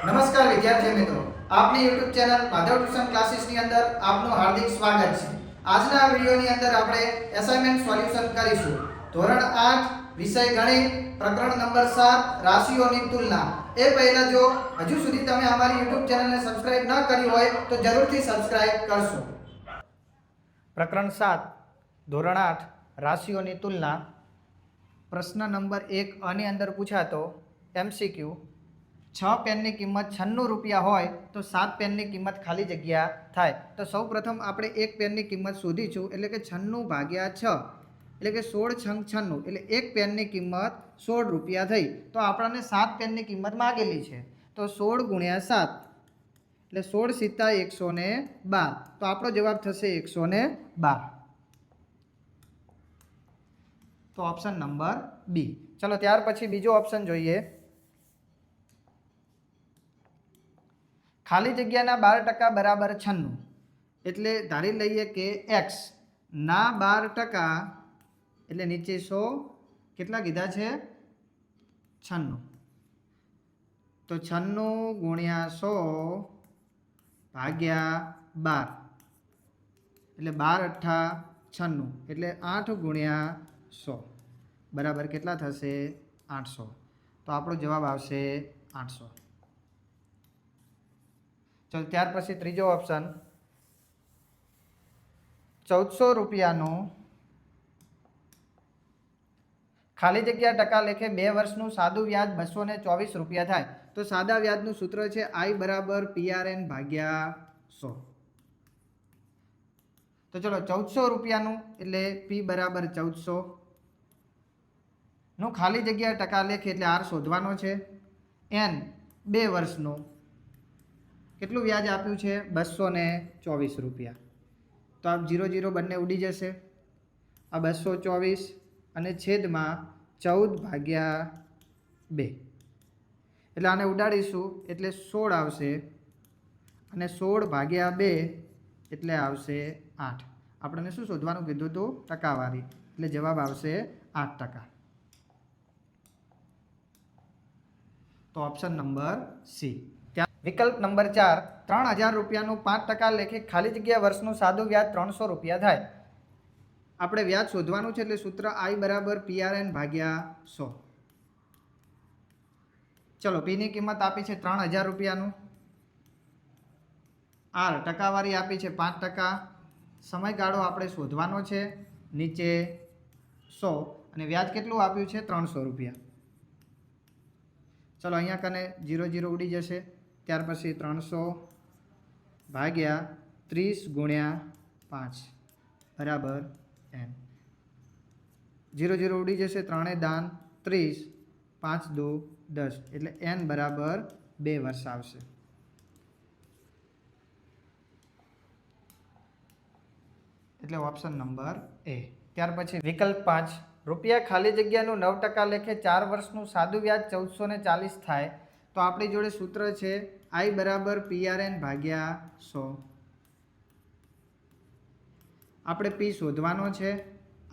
નમસ્કાર વિદ્યાર્થી મિત્રો, આપની YouTube ચેનલ માધવ ટ્યુશન ક્લાસીસની અંદર આપનું હાર્દિક સ્વાગત છે। આજના આ વિડિયોની અંદર આપણે એસાઇનમેન્ટ સોલ્યુશન કરીશું। ધોરણ 8 વિષય ગણિત પ્રકરણ નંબર 7 રાશિઓની તુલના। એ પહેલા જો હજુ સુધી તમે અમારી YouTube ચેનલને સબસ્ક્રાઇબ ન કરી હોય તો જરૂરથી સબસ્ક્રાઇબ કરશો। પ્રકરણ 7 ધોરણ 8 રાશિઓની તુલના। પ્રશ્ન નંબર 1 આની અંદર પૂછાતો MCQ 6 પેનની કિંમત 96 રૂપિયા હોય તો 7 પેનની કિંમત ખાલી જગ્યા થાય। તો સૌપ્રથમ આપણે એક પેનની કિંમત શોધીશું, એટલે કે 96 ભાગ્યા 6 એટલે કે 16 છંગ 96 એટલે એક પેનની કિંમત 16 રૂપિયા થઈ। તો આપણને 7 પેનની કિંમત માગેલી છે, તો 16 ગુણ્યા 7 એટલે 16 સિત્તા 112, તો આપણો જવાબ થશે 112। તો ઓપ્શન નંબર બી। ચલો ત્યાર પછી બીજો ઓપ્શન જોઈએ। ખાલી જગ્યાના 12% બરાબર 96, એટલે ધારી લઈએ કે x ના 12% એટલે નીચે 100 કેટલા કીધા છે 96, તો 96 ગુણ્યા 100 ભાગ્યા 12 એટલે 12 અઠ્ઠા 96 એટલે 8 ગુણ્યા 100 બરાબર કેટલા થશે 800। તો આપણો જવાબ આવશે 800। ચલો ત્યાર પછી ત્રીજો ઓપ્શન 1400 રૂપિયાનું ખાલી જગ્યા ટકા લેખે 2 વર્ષનું સાદું વ્યાજ 224 રૂપિયા થાય। તો સાદા વ્યાજનું સૂત્ર છે I બરાબર PRN ભાગ્યા 100। તો ચલો 1400 રૂપિયાનું એટલે P બરાબર 1400 નું ખાલી જગ્યા ટકા લેખે એટલે R શોધવાનો છે। N 2 વર્ષનું કેટલું વ્યાજ આપ્યું છે 224 રૂપિયા। તો આ 0 0 બંને ઉડી જશે, આ 224 અને છેદમાં 14 ભાગ્યા 2 એટલે આને ઉડાડીશું એટલે 16 આવશે, અને 16 ભાગ્યા 2 એટલે આવશે 8। આપણને શું શોધવાનું કીધું હતું ટકાવારી, એટલે જવાબ આવશે 8%। તો ઓપ્શન નંબર સી। વિકલ્પ નંબર 4 3000 રૂપિયાનું 5% લેખે ખાલી જગ્યા વર્ષનું સાદું વ્યાજ 300 રૂપિયા થાય। આપણે વ્યાજ શોધવાનું છે, એટલે સૂત્ર I બરાબર PRN ભાગ્યા 100। ચલો P ની કિંમત આપી છે 3000 રૂપિયાનું, R ટકાવારી આપી છે 5%, સમયગાળો આપણે શોધવાનો છે નીચે 100 અને વ્યાજ કેટલું આપ્યું છે 300 રૂપિયા। ચલો અહીંયા કને 0 0 ઉડી જશે, ત્યાર પછી 300 ભાગ્યા 30 ગુણ્યા 5 બરાબર n, 0 0 ઉડી જશે, 3 દાન 30, 5 દુ 10 એટલે n બરાબર 2 વર્ષ આવશે। એટલે ઓપ્શન નંબર એ। ત્યાર પછી વિકલ્પ 5 રૂપિયા ખાલી જગ્યાનું 9% લેખે 4 વર્ષનું સાદું વ્યાજ 1440 થાય। તો આપણી જોડે સૂત્ર છે I બરાબર PRN ભાગ્યા 100। આપણે P શોધવાનો છે,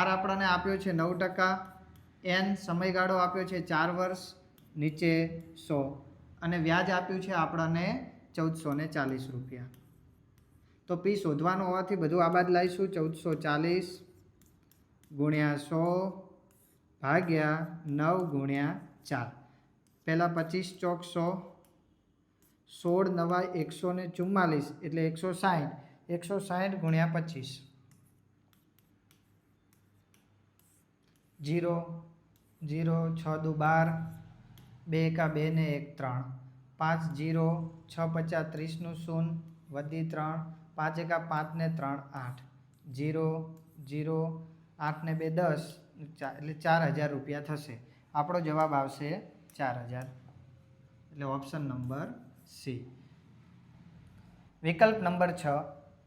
R આપણને આપ્યો છે 9%, N સમયગાળો આપ્યો છે 4 વર્ષ નીચે 100 અને વ્યાજ આપ્યું છે આપણને 1440 રૂપિયા। તો P શોધવાનું હોવાથી બધું આ બાદ લાવીશું, 1440 ગુણ્યા 100 ભાગ્યા 9 ગુણ્યા 4, પહેલાં 25 ચોક 100, 16 નવા 144 એટલે 160, 160 ગુણ્યા 25, 0 0 6 દુ 12, 2 એકા 2 ને 1 3, 5 0 6 50 30નું 0 વધી 3, 5 એકા 5 ને 3 8, 0 0 8 ને 2 10 એટલે 4000 રૂપિયા થશે। આપણો જવાબ આવશે 4000। એટલે ઓપ્શન નંબર સી। વિકલ્પ નંબર 6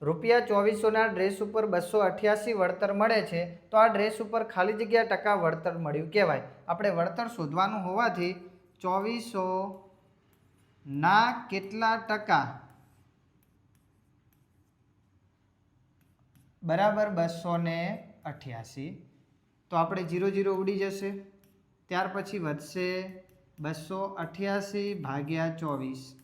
રૂપિયા 2400ના ડ્રેસ ઉપર 288 વળતર મળે છે, તો આ ડ્રેસ ઉપર ખાલી જગ્યા ટકા વળતર મળ્યું કહેવાય। આપણે વળતર શોધવાનું હોવાથી 2400 ના કેટલા ટકા બરાબર 288, તો આપણે 0 0 ઉડી જશે, ત્યાર પછી વધશે 288 ભાગ્યા 24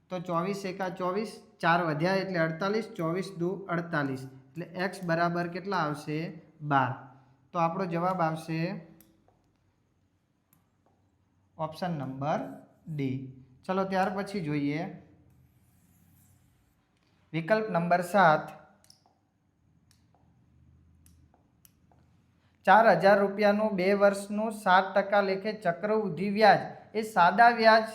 તો 24 એકા 24, 4 વધ્યા એટલે 48, 24 દુ 48, એટલે x બરાબર કેટલા આવશે? 12. તો આપણો જવાબ આવશે ઓપ્શન નંબર ડી. ચલો ત્યાર પછી જોઈએ વિકલ્પ નંબર 7. 4000 રૂપિયાનું 2 વર્ષનું 7% લેખે ચક્રવૃદ્ધિ વ્યાજ એ સાદા વ્યાજ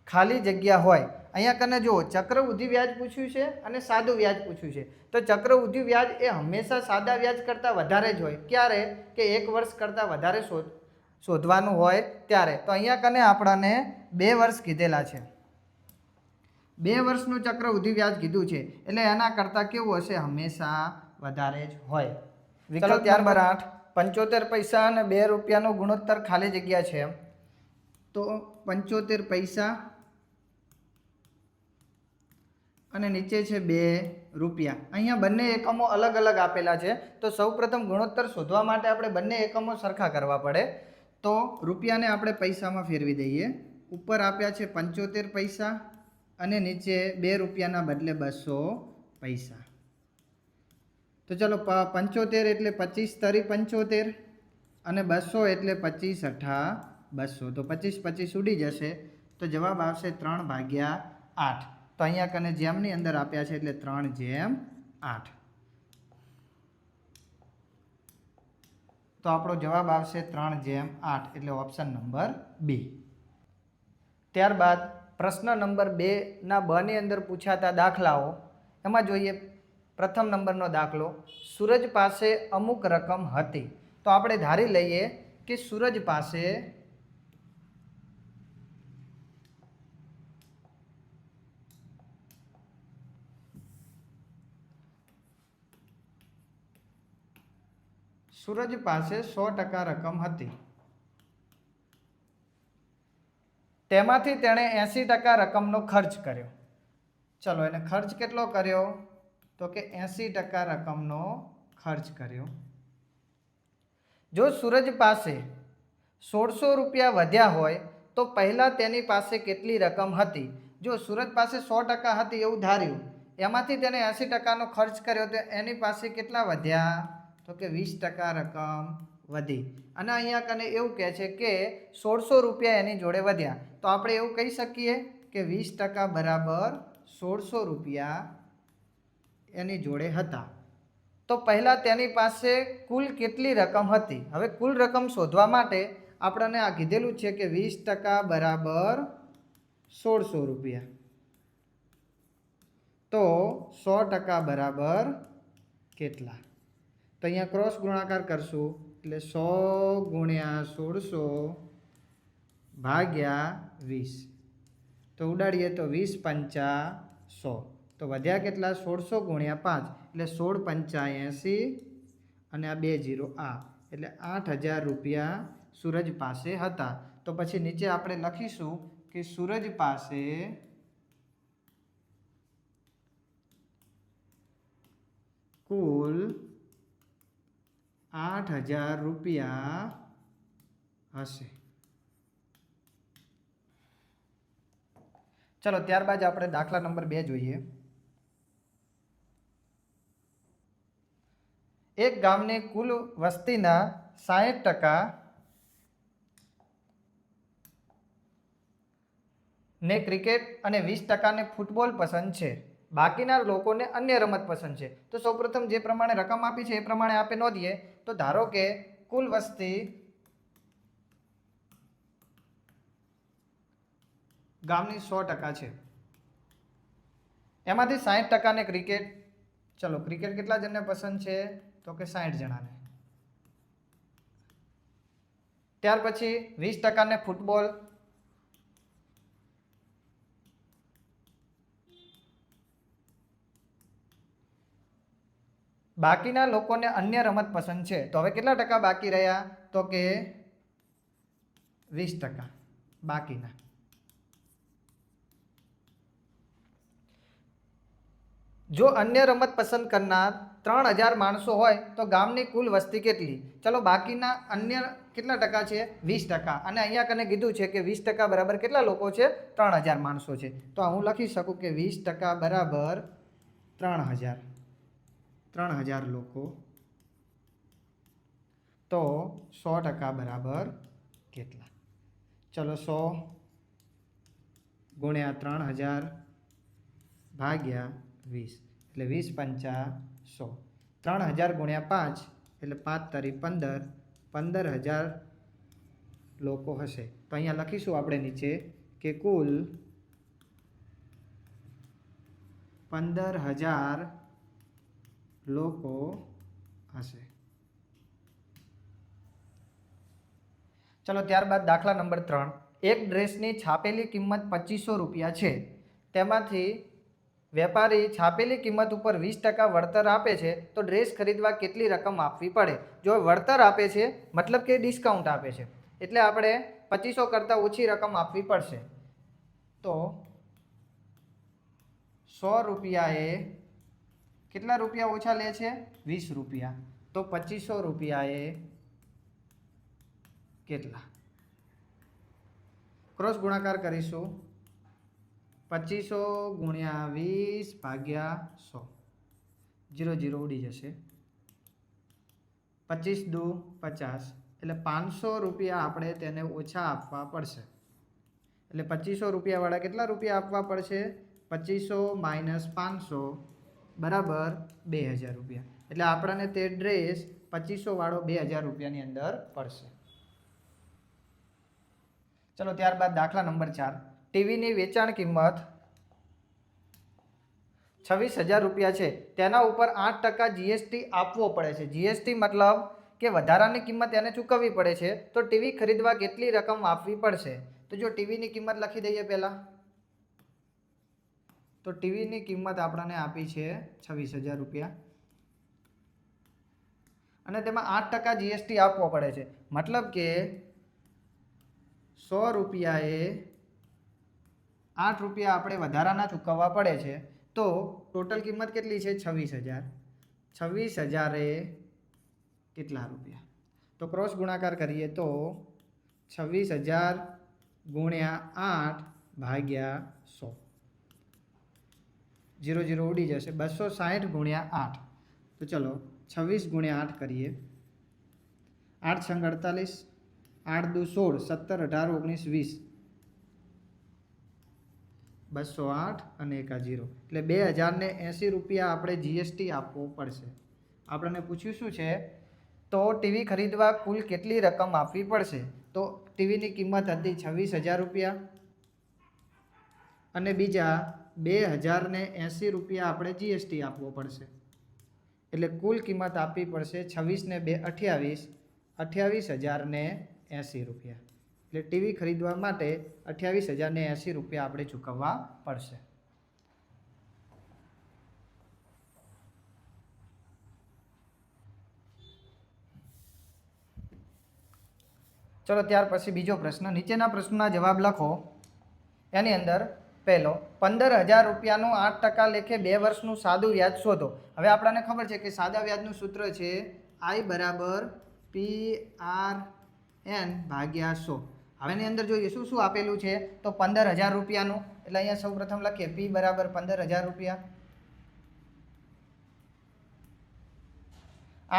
ખાલી જગ્યા હોય. અહીંયા કને જુઓ, ચક્રવૃદ્ધિ વ્યાજ પૂછ્યું છે અને સાદું વ્યાજ પૂછ્યું છે. તો ચક્રવૃદ્ધિ વ્યાજ એ હંમેશા સાદા વ્યાજ કરતાં વધારે જ હોય. ક્યારે? કે 1 વર્ષ કરતાં વધારે શોધવાનું હોય ત્યારે. તો અહીંયા કને આપણને 2 વર્ષ કીધેલા છે. 2 વર્ષનું ચક્રવૃદ્ધિ વ્યાજ કીધું છે એટલે એના કરતાં કેવું હશે? હંમેશા વધારે જ હોય. વિકલ્પ ત્યારબાદ 8. 75 પૈસા અને 2 રૂપિયાનો ગુણોત્તર ખાલી જગ્યા છે. તો 75 પૈસા અને નીચે છે 2 રૂપિયા. અહીંયા બંને એકમો અલગ અલગ આપેલા છે. તો સૌપ્રથમ ગુણોત્તર શોધવા માટે આપણે બંને એકમો સરખા કરવા પડે. તો રૂપિયાને આપણે પૈસામાં ફેરવી દઈએ. ઉપર આપ્યા છે 75 પૈસા અને નીચે 2 રૂપિયાના બદલે 200 પૈસા. તો ચલો 75 એટલે 25 તરી 75 અને 200 એટલે 25 અઠા 200. તો 25 25 ઉડી જશે. તો જવાબ આવશે 3/8. તો અહીંયા કને જેમની અંદર આપ્યા છે એટલે 3/8. તો આપણો જવાબ આવશે 3/8 એટલે ઓપ્શન નંબર બી. ત્યારબાદ પ્રશ્ન નંબર 2 બની અંદર પૂછાતા દાખલાઓ. એમાં જોઈએ પ્રથમ નંબરનો દાખલો. સૂરજ પાસે અમુક રકમ હતી. તો આપણે ધારી લઈએ કે સૂરજ પાસે સૂરજ પાસે 100% રકમ હતી. તેમાંથી તેણે 80% રકમનો ખર્ચ કર્યો. ચલો એને ખર્ચ કેટલો કર્યો? તો કે 80% રકમનો ખર્ચ કર્યો. જો સૂરજ પાસે 1600 રૂપિયા વધ્યા હોય તો પહેલાં તેની પાસે કેટલી રકમ હતી? જો સૂરજ પાસે 100% હતી એવું ધાર્યું, એમાંથી તેને 80%નો ખર્ચ કર્યો તો એની પાસે કેટલા વધ્યા? તો કે 20% રકમ વધી. અને અહીંયા કને એવું કહે છે કે 1600 રૂપિયા એની જોડે વધ્યા. તો આપણે એવું કહી શકીએ કે 20% બરાબર 1600 રૂપિયા એની જોડે હતા. તો પહેલાં તેની પાસે કુલ કેટલી રકમ હતી? હવે કુલ રકમ શોધવા માટે આપણને આ કીધેલું છે કે 20% બરાબર 1600 રૂપિયા. તો 100% બરાબર કેટલા? તો અહીંયા ક્રોસ ગુણાકાર કરશું એટલે 100 ગુણ્યા 1600 ભાગ્યા 20. તો ઉડાડીએ તો 20 પંચા 100. તો વધ્યા કેટલા? 1600 ગુણ્યા 5 એટલે 16 પંચા 80 અને આ 2 0 આ એટલે 8000 રૂપિયા સૂરજ પાસે હતા. તો પછી નીચે આપણે લખીશું કે સૂરજ પાસે કુલ 8000 રૂપિયા હશે. ચલો ત્યારબાદ આપણે દાખલા નંબર 2 જોઈએ. એક ગામની કુલ વસ્તીના 60% ને ક્રિકેટ અને 20% ને ફૂટબોલ પસંદ છે. બાકીના લોકોને અન્ય રમત પસંદ છે. તો સૌપ્રથમ જે પ્રમાણે રકમ આપી છે એ પ્રમાણે આપણે નોંધીએ. તો ધારો કે કુલ વસ્તી ગામની 100% છે. એમાંથી 60% ને ક્રિકેટ. ચલો ક્રિકેટ કેટલા જણને પસંદ છે? તો કે 60 જણાને. ત્યાર પછી 20% ને ફૂટબોલ. બાકીના લોકોને અન્ય રમત પસંદ છે. તો હવે કેટલા ટકા બાકી રહ્યા? તો કે 20% બાકીના. જો અન્ય રમત પસંદ કરનાર 3000 માણસો હોય તો ગામની કુલ વસ્તી કેટલી? ચલો બાકીના અન્ય કેટલા ટકા છે? 20%. અને અહીંયા કને કીધું છે કે 20% બરાબર કેટલા લોકો છે? 3000 માણસો છે. તો હું લખી શકું કે 20% બરાબર 3000 લોકો. તો 100% બરાબર કેટલા? ચલો 100 ગુણ્યા 3000 ભાગ્યા 20 એટલે 20 પંચા 100. 3000 ગુણ્યા 5 એટલે 5 તરી 15. 15000 લોકો હશે. તો અહીંયા લખીશું આપણે નીચે કે કુલ 15000 લોકો હશે. ચલો ત્યારબાદ દાખલા નંબર 3. એક ડ્રેસની છાપેલી કિંમત 2500 રૂપિયા છે. તેમાંથી વેપારી છાપેલી કિંમત ઉપર 20% વળતર આપે છે તો ડ્રેસ ખરીદવા કેટલી રકમ આપવી પડે? જો વળતર આપે છે મતલબ કે ડિસ્કાઉન્ટ આપે છે એટલે આપણે 2500 કરતાં ઓછી રકમ આપવી પડશે. તો 100 રૂપિયાએ કેટલા રૂપિયા ઓછા લે છે? 20 રૂપિયા. તો 2500 રૂપિયાએ કેટલા? ક્રોસ ગુણાકાર કરીશું. 2500 ગુણ્યા 20 ભાગ્યા 100. 0 0 ઉડી જશે. 25 દુ 50 એટલે 500 રૂપિયા આપણે તેને ઓછા આપવા પડશે. એટલે 2500 રૂપિયાવાળા કેટલા રૂપિયા આપવા પડશે? 2500 માઇનસ 500 બરાબર 2000 રૂપિયા. એટલે આપણને તે ડ્રેસ 2500 વાળો 2000 રૂપિયાની અંદર પડશે. ચલો ત્યારબાદ દાખલા નંબર 4. ટીવીની વેચાણ કિંમત 26000 રૂપિયા છે. તેના ઉપર 8% જીએસટી આપવો પડે છે. જીએસટી મતલબ કે વધારાની કિંમત એને ચૂકવવી પડે છે. તો ટીવી ખરીદવા કેટલી રકમ આપવી પડશે? તો જો ટીવીની કિંમત લખી દઈએ પહેલાં. તો ટીવીની કિંમત આપણને આપી છે 26000 રૂપિયા અને તેમાં 8% જીએસટી આપવો પડે છે. મતલબ કે 100 રૂપિયાએ 8 રૂપિયા આપણે વધારાના ચૂકવવા પડે છે. તો ટોટલ કિંમત કેટલી છે? 26000. 26000 એ કેટલા રૂપિયા? તો ક્રોસ ગુણાકાર કરીએ તો 26000 ગુણ્યા 8 ભાગ્યા 100. 0 0 ઉડી જશે. 260 ગુણ્યા 8. તો ચલો 26 ગુણ્યા 8 કરીએ. 8 છંગ 48, 8 દુ 16, 17 18 19 20. 208 અને 1 0 એટલે 2080 રૂપિયા આપણે જીએસટી આપવો પડશે. આપણને પૂછ્યું શું છે? તો ટીવી ખરીદવા કુલ કેટલી રકમ આપવી પડશે? તો ટીવીની કિંમત હતી 26000 રૂપિયા અને બીજા 2080 રૂપિયા આપણે જીએસટી આપવો પડશે. એટલે કુલ કિંમત આપવી પડશે 26 ને 2 28, 28080 રૂપિયા. એટલે ટીવી ખરીદવા માટે 28080 રૂપિયા આપણે ચૂકવવા પડશે. ચલો ત્યાર પછી બીજો પ્રશ્ન. નીચેના પ્રશ્નના જવાબ લખો. એની અંદર પહેલો 15000 રૂપિયાનું 8% લેખે 2 વર્ષનું સાદું વ્યાજ શોધો. હવે આપણને ખબર છે કે સાદા વ્યાજનું સૂત્ર છે I બરાબર PRN ભાગ્યા 100. હવે એની અંદર જોઈએ શું શું આપેલું છે? તો 15000 રૂપિયાનું એટલે અહીંયા સૌ પ્રથમ લખીએ P બરાબર 15000 રૂપિયા.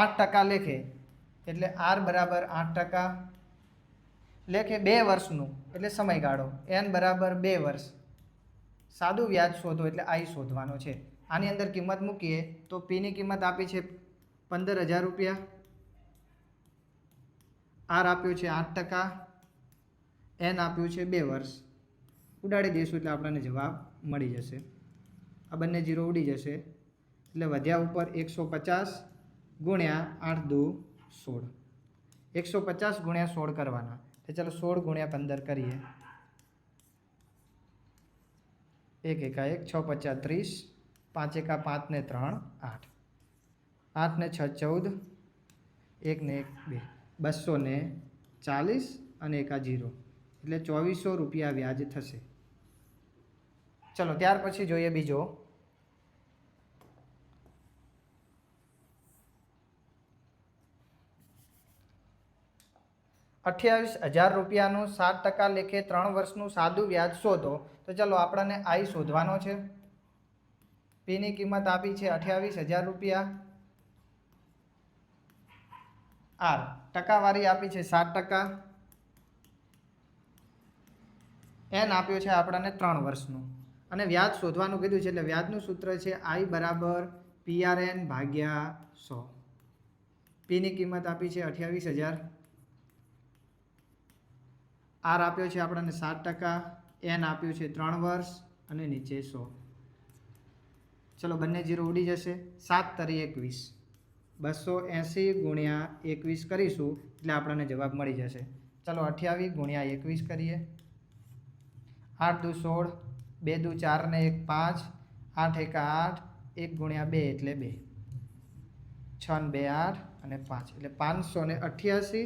8% લેખે એટલે R બરાબર 8% લેખે 2 વર્ષનું એટલે સમયગાળો N બરાબર 2 વર્ષ. સાદું વ્યાજ શોધો એટલે I શોધવાનો છે. આની અંદર કિંમત મૂકીએ તો Pની કિંમત આપી છે 15000 રૂપિયા, R આપ્યું છે 8%, N આપ્યું છે 2 વર્ષ. ઉડાડી દઈશું એટલે આપણને જવાબ મળી જશે. આ બંને 0 ઉડી જશે એટલે વધ્યા ઉપર 150 ગુણ્યા 8 દુ 16. 150 ગુણ્યા 16 કરવાના. તો ચાલો 16 ગુણ્યા 15 કરીએ. 1 એકા 1, 6 પચા 30, 5 એકા 5 ને 3 8, 8 ને 6 14, 1 ને 1 2, 240 અને એકા 0 એટલે 2400 રૂપિયા વ્યાજ થશે. ચલો ત્યાર પછી જોઈએ બીજો. 28,000 રૂપિયાનું 7% લેખે 3 વર્ષનું સાદું વ્યાજ શોધો. તો ચલો આપણને આઈ શોધવાનો છે. પીની કિંમત આપી છે 28,000 રૂપિયા. આર ટકાવારી આપી છે 7%. એન આપ્યો છે આપણને 3 વર્ષનું અને વ્યાજ શોધવાનું કીધું છે એટલે વ્યાજનું સૂત્ર છે આઈ બરાબર PRN ભાગ્યા 100. પીની કિંમત આપી છે 28,000. આર આપ્યો છે આપણને 7%. એન આપ્યું છે 3 વર્ષ અને નીચે 100. ચલો બંને જીરો ઉડી જશે. 7 તરી 21. 280 ગુણ્યા 21 કરીશું એટલે આપણને જવાબ મળી જશે. ચલો 28 ગુણ્યા 21 કરીએ. 8 દુ 16, 2 દુ 4 ને 1 5, 8 એકા 8, 1 ગુણ્યા 2 એટલે 2, 6 ને 2 8 અને 5 એટલે 588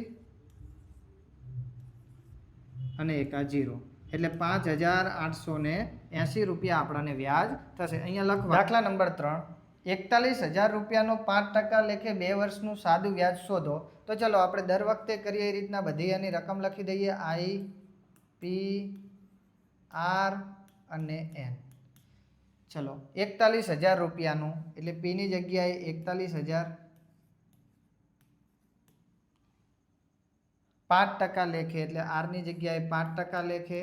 અને એકા 0 એટલે 5,880 રૂપિયા આપણને વ્યાજ થશે. અહીંયા લખવા દાખલા નંબર 3, 41,000 રૂપિયાનો 5% લેખે 2 વર્ષનું સાદું વ્યાજ શોધો. તો ચલો આપણે દર વખતે કરીએ એ રીતના બધી એની રકમ લખી દઈએ. આઈ, પી, આર અને એન. ચલો 41,000 રૂપિયાનું એટલે પીની જગ્યાએ 41,000, 5% લેખે એટલે આરની જગ્યાએ 5% લેખે,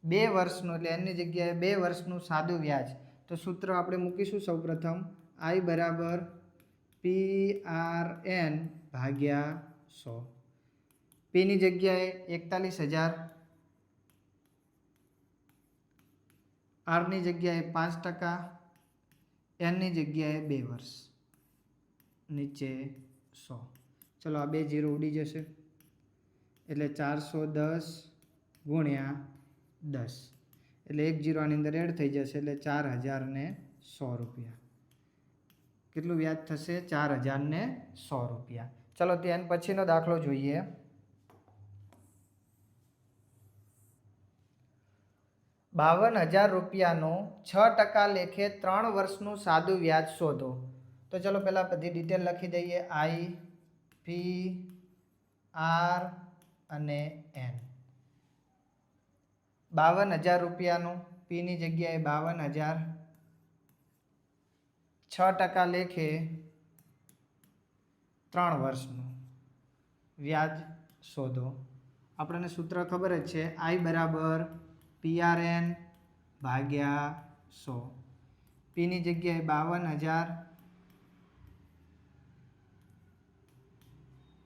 2 વર્ષનું એટલે એની જગ્યાએ 2 વર્ષનું સાદું વ્યાજ. તો સૂત્ર આપણે મૂકીશું સૌપ્રથમ આઈ બરાબર PRN ભાગ્યા 100. પીની જગ્યાએ 41,000, આરની જગ્યાએ 5%, એનની જગ્યાએ 2 વર્ષ, નીચે 100. ચલો આ 2 જીરો ઉડી જશે એટલે 410 ગુણ્યા 10 એટલે 1 જીરો આની અંદર એડ થઈ જશે એટલે 4,100 રૂપિયા. કેટલું વ્યાજ થશે? 4,100 રૂપિયા. ચલો ત્યાં પછીનો દાખલો જોઈએ. 52,000 રૂપિયાનું 6% લેખે 3 વર્ષનું સાદું વ્યાજ શોધો. તો ચલો પહેલાં બધી ડિટેલ લખી દઈએ. આઈ, પી, આર અને એન. 52,000 રૂપિયાનું પીની જગ્યાએ 52,000, 6% લેખે 3 વર્ષનું વ્યાજ શોધો. આપણને સૂત્ર ખબર જ છે આઈ બરાબર PRN ભાગ્યા 100. પીની જગ્યાએ 52,000,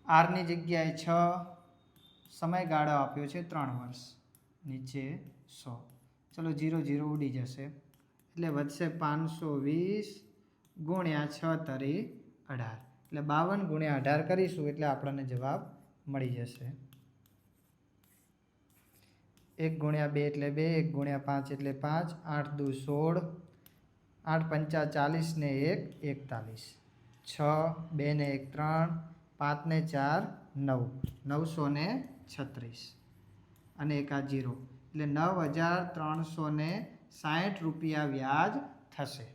આરની જગ્યાએ 6, સમયગાળો આપ્યો છે 3 વર્ષ, નીચે 100. ચલો 0 0 ઉડી જશે એટલે વધશે 520 ગુણ્યા 6 તરી 18 એટલે 52 ગુણ્યા 18 કરીશું એટલે આપણને જવાબ મળી જશે. 1 ગુણ્યા 2 એટલે 2, 1 ગુણ્યા 5 એટલે 5, 8 દુ 16, 8 પંચા 40 ને 1 41, 6 2 ને 1 3, 5 ને 4 9, 936 અને એકા 0 એટલે 9,360 રૂપિયા વ્યાજ થશે.